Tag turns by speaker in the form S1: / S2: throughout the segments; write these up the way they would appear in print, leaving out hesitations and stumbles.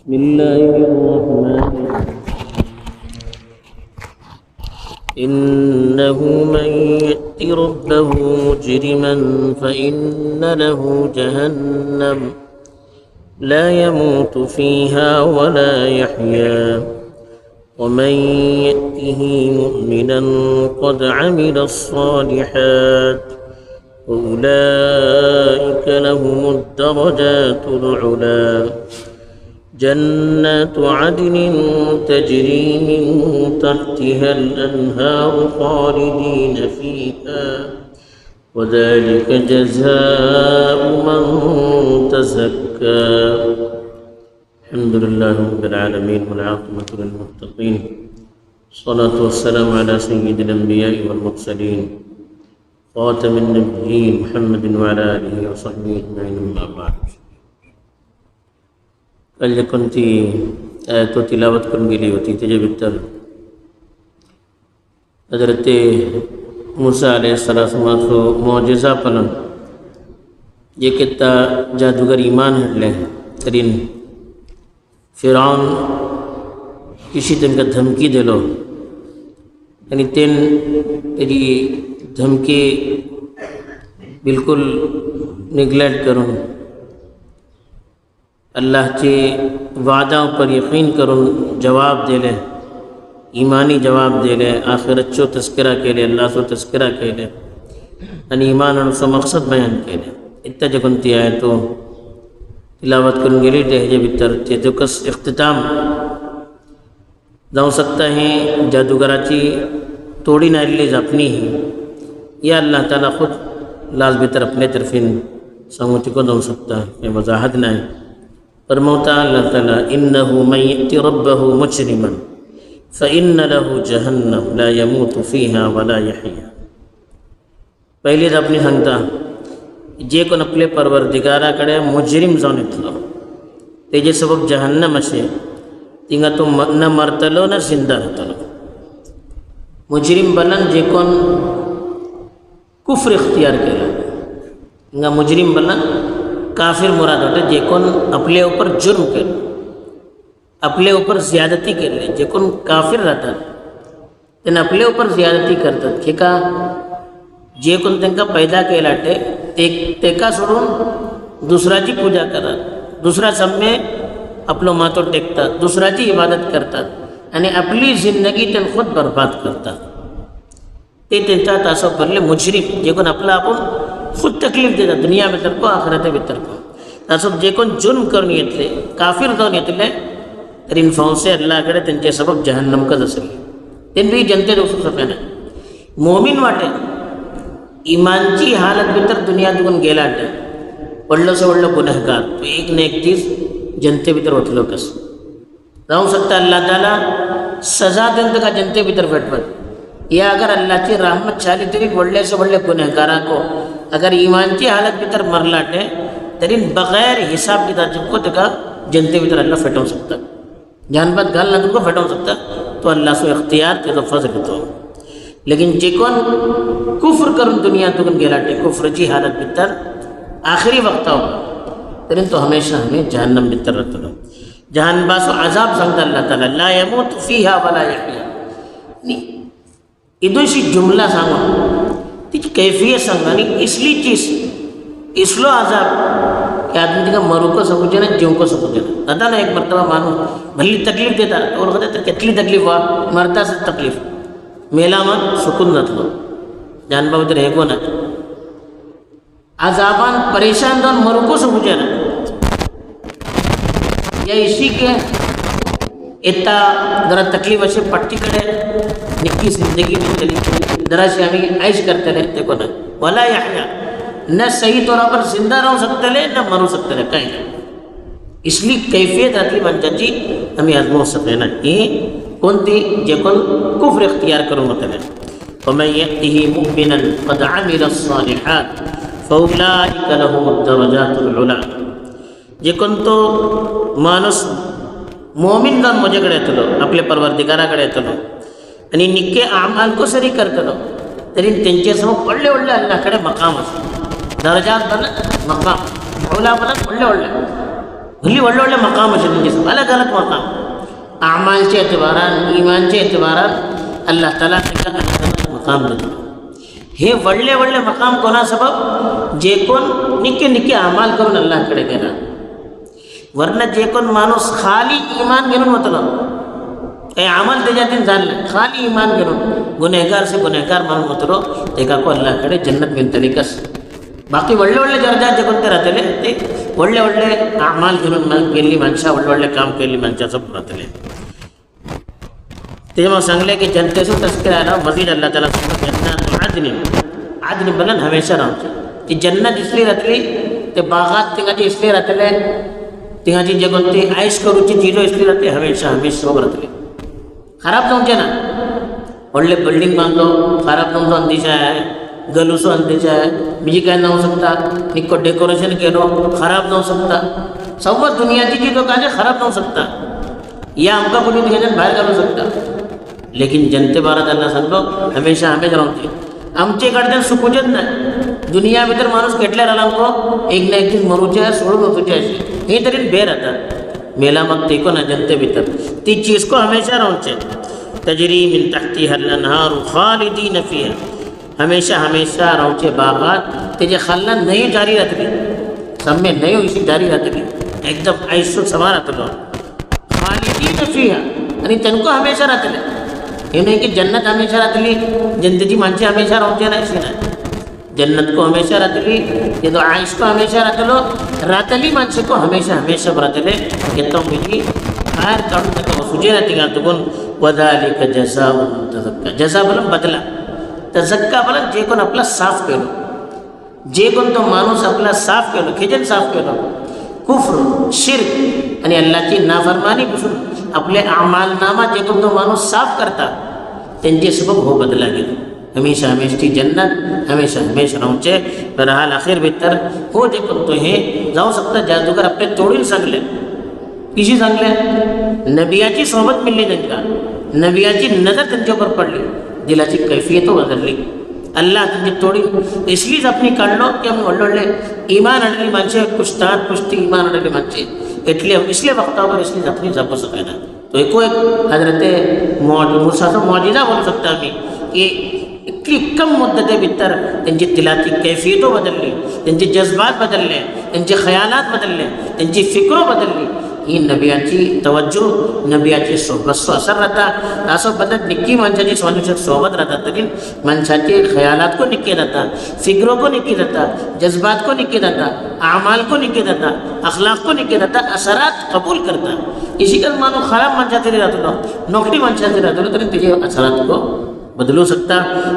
S1: بسم الله الرحمن الرحيم إنه من يأت ربه مجرما فإن له جهنم لا يموت فيها ولا يحيا ومن يأته مؤمنا قد عمل الصالحات أولئك لهم الدرجات العلى جنات عدن تجري من تحتها الأنهار خالدين فيها وذلك جزاء من تزكى الحمد لله رب العالمين والعاقبة للمتقين الصلاة والسلام على سيد الأنبياء والمرسلين خاتم النبيين محمد وعلى آله وصحبه أجمعين أما بعد کل یکن تی آیت و تلاوت کن گلی ہوتی تجھے بہتر حضرت موسیٰ علیہ السلام کو معجزہ پلن یہ کتا جادوگر ایمان ہٹ لیں ترین فرعون کسی دن کا دھمکی دے لو یعنی تیری دھمکی بالکل نگلیکٹ کروں اللہ کے وعدوں پر یقین کروں جواب دے لے ایمانی جواب دے لے آخرت چو تذکرہ کے لے اللہ سو تذکرہ کے لے یعنی ایمان اور سو مقصد بیان کے لے اتنا جگنتی آئے تو تلاوت کرن گلی ٹہجے بتر تو کس اختتام جاؤں سکتا ہے جادوگراچی توڑی نہ ریلیز اپنی ہی یا اللہ تعالیٰ خود لاز بہتر اپنے طرفین سموتی کو دوں سکتا ہے کہ وضاحت نہ ہے فرموتا اللہ تعالیٰ انہو من یأتی ربہ مجرما فإن له جہنم لا يموت فیہا ولا یحیا پہلی دا اپنی سنگتا جے کن اپنے پروردگارہ کڑے مجرم زونی تلو تیجے سبب جہنم اسے تینگا تو نہ مرتلو نہ زندہ رتلو مجرم بلن جے کن کفر اختیار کرے تینگا مجرم بلن کافر مراد ہوتا ہے جے کن اپنے اوپر جرم کر اپنے اوپر زیادتی کر لے جے کن کافر رہتا تین اپنے اوپر زیادتی کرتا کھیکا جے کن تین کا پیدا کے لاٹے تیکا سڑون دوسرا جی پوجا کرا دوسرا سب میں اپنو ماتو ٹیکتا دوسرا جی عبادت کرتا یعنی اپنی زندگی تین خود برباد کرتا تین تاسو پر لے مجرم جے کن اپنا اپن خود تکلیف دیتا دنیا میں تر کو آخرت بہتر کو تاسب جے کن جرم کرنیت لے کافر دونیت لے ترین فون سے اللہ کرے تن کے سبب جہنم کا دسل تن بھی جنتے دوسرو سفینا مومن واٹے ایمان چی حالت بہتر دنیا دکن گیلا ہے پڑھلو سے وڑلو گنہگار تو ایک نے ایک چیز جنتے بہتر وٹلو کس رہوں سکتا اللہ تعالیٰ سزا دن کا جنتے بہتر فٹ پت یا اگر اللہ کی رحمت چالی تری وڑلے سے وڑلے گنہگارہ کو اگر ایمان کی حالت بہتر مرلاٹے ترین بغیر حساب کی تاجب کو تکا جنتے بہتر اللہ فٹوں سکتا جان بات گال نہ تم کو فٹوں سکتا تو اللہ سو اختیار کے تو فضل تو لیکن جکن کفر کرن دنیا تکن گیلاٹے کفر جی حالت بہتر آخری وقت ہوگا ترین تو ہمیشہ ہمیں جہنم بہتر رہتا لو جہان باس و عذاب سنگتا اللہ تعالیٰ لا يموت فیہا ولا یحیا ادو اسی جملہ سانگا تیچ کیفیت سنگانی اس لی چیز اس لو عذاب کہ آدمی دیکھا مرو کو سمجھے نا جیوں کو سمجھے نا ادا نا ایک مرتبہ مانو بھلی تکلیف دیتا اور خدا تا کتلی تکلیف ہوا مرتا سے تکلیف میلا من سکون نہ تلو جان باو در ایک ہونا عذابان پریشان دون مرو کو سمجھے نا یا اسی کے اتنا ذرا تکلیف اسے پٹی کرے نکی زندگی میں چلی ذرا سے ہمیں عیش کرتے رہتے کو نہ ولا یحیا نہ صحیح طور پر زندہ رہو سکتے لے نہ مرو سکتے لے کہیں اس لیے کیفیت آتی بن جی ہمیں آزمو سکتے نا یہ کون تھی جے کن کفر اختیار کروں مطلب وَمَنْ يَأْتِهِ مُؤْمِنًا قَدْ عَمِلَ الصَّالِحَاتِ فَأُولَٰئِكَ لَهُمُ الدَّرَجَاتُ الْعُلَىٰ جے کن تو مانس مومن دن مجھے گڑے تلو اپنے پروردگارہ گڑے تلو یعنی نکے اعمال کو سری کرتے لو ترین تنچے سمو پڑھلے اڑلے اللہ کڑے مقام اس درجات بنا مقام اولا بنا پڑھلے اڑلے भली व्हडले व्हडले मकाम असे तेंचे अलग अलग मकाम अमालच्या एतबारान इमानच्या एतबारान अल्लाह ताला तांकां अलग अलग मकाम दिता. हे व्हडले व्हडले मकाम कोणा सबब जे कोण निके निके अमाल करून अल्लाह कडे गेला. वरना जे कोण माणूस खाली इमान घेऊन वतलो हे अमल त्याच्यातून झालं खाली इमान घेऊन गुन्हेगार से गुन्हेगार मानून वतलो तेका को अल्लाह कडे जन्नत मिळतली कस. बाकी व्हडले व्हडले दर्जा जे कोणते राहतले ते व्हडले व्हडले अमाल घेऊन गेल्ली माणसं व्हडले व्हडले काम केल्ली माणसं सब राहतले. ते मग सांगले की जनतेसून तस्करी आला मजीद अल्लाह ताला जन्नत आदनी बनन हमेशा रावचे. ती जन्नत इसली राहतली ते बागात तिंगाची इसली राहतले तिंगाची जे कोणती आयश करूची चीजो इसली राहते हमेशा हमेशा सोब राहतली. खराब जावचे ना. व्हडले बिल्डिंग बांधलो खराब जावचो अंदेशा आहे गलूसो अंदेशा आहे बीजी काय जावं शकता निको डेकोरेशन केलो खराब जावं शकता. सगळं दुनियाची चीजो काय खराब जावं शकता या आमकां कोणी तुझ्याच्यान भायर घालूं शकता. लेकिन जनते बारात अल्लाह सांगलो हमेशा हमेशा रावचे. आमचे कडच्यान सुकूचेच ना. दुनिया भितर माणूस केटल्या रावला एक ना एक दीस मरूचे सोडून वचूचे अशें हे तरेन भेर जाता मेला मग तेको ना जनते भितर ती चीज को हमेशा रावचे. तजरी मिन तहतिहा अल-अनहार खालिदीन फीहा हमेशा हमेशा रावचे बागात तेजे खाल्ल्यान न्हंयो जारी जातली सम्मे न्हंयो इशी जारी जातली एकदम आयशो समा राहतलो खालिदीन फीहा आणि तेंको हमेशा राहतले. हे नाही की जन्नत हमेशा राहतली जनतेची माणसे हमेशा रावचे ना अशी नाही. जन्नत को हमेशा राहतली ये तो आयश को हमेशा राहतली माणसे को हमेशा हमेशा राहतले. येतो म्हणजे बाहेर काढून त्याचा सुजे राहते का तुकून वदालिका जसा तझक्का जसा बोला बदला तझक्का बोला जे कोण आपला साफ केलो जे कोण तो माणूस आपला साफ केलो खेजन साफ केलो कुफ्र शिर्क आणि अल्लाहची नाफरमानी पासून आपले अमालनामा जे कोण तो माणूस साफ करता त्यांचे सबब हो बदला गेलो. हमेशा हमेशा जन्नत हमेशा हमेशा रावचे. बहरहाल अखेर भितर हो जे कोण तो हे जाऊ शकता जादूगर आपले तोडून सांगले किशी सांगले नबियाची सोबत मिळली त्यांना नबियाची नजर त्यांच्यावर पडली दिलाची कैफियत बदलली. अल्लाह त्यांची तोडी इसलीच आपण काढलो की आम्ही व्हडले व्हडले इमान हाडली माणसे पुश्तात पुश्ती इमान हाडली माणसे एटले इसले वक्तावर इसलीच आपण जपू सकायना. तो एको एक हजरते मुसाचो मौजिजा बोलू शकता आम्ही की इतली कम मुद्दते भितर त्यांची दिलाची कैफियतो बदलली त्यांचे जज्बात बदलले त्यांचे खयालात बदलले त्यांची फिक्रो बदलली. ही नबियाची तवज्जो नबियाची सोबतचो असर राहता. असो पद्धत निक्की माणसाची स्वानुषक सोबत राहतात तरी माणसाचे खयालात को निक्के जाता फिक्रो को निक्की जाता जज्बात को निक्के जाता अमाल को निक्के जाता अखलाक को निक्के जाता असरात कबूल करता. इसी का मानो खराब माणसा तरी राहतो नोकरी माणसा तरी राहतो तरी त्याचे असरात को बदलू सकता.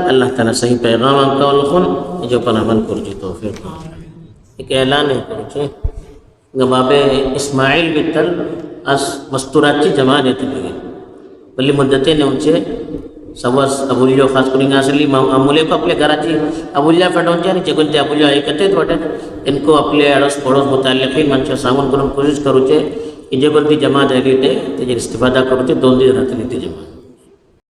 S1: अल्लाह ताला सही पैगाम आमका लखून जो पण अमल करूची तौफीक एक ऐलान है करूचे बाबे इस्माईल भितर आज मस्तुराची जमात येतली पल्ली मुद्दते नेऊनचे सवस अबुल्यो खास करून असली मुले को आपल्या घराची अबुल्या फटवचे आणि जे कोणते अबुल्या ऐकतेच वाटत त्यांको आपले अडोस पडोस मुताल्लिकीन माणसं सांगून करून कोशिश करूचे की जे कोणती जमात आली ते त्याचे इस्तिफादा करूचे 2 दिवस राहतली ती जमात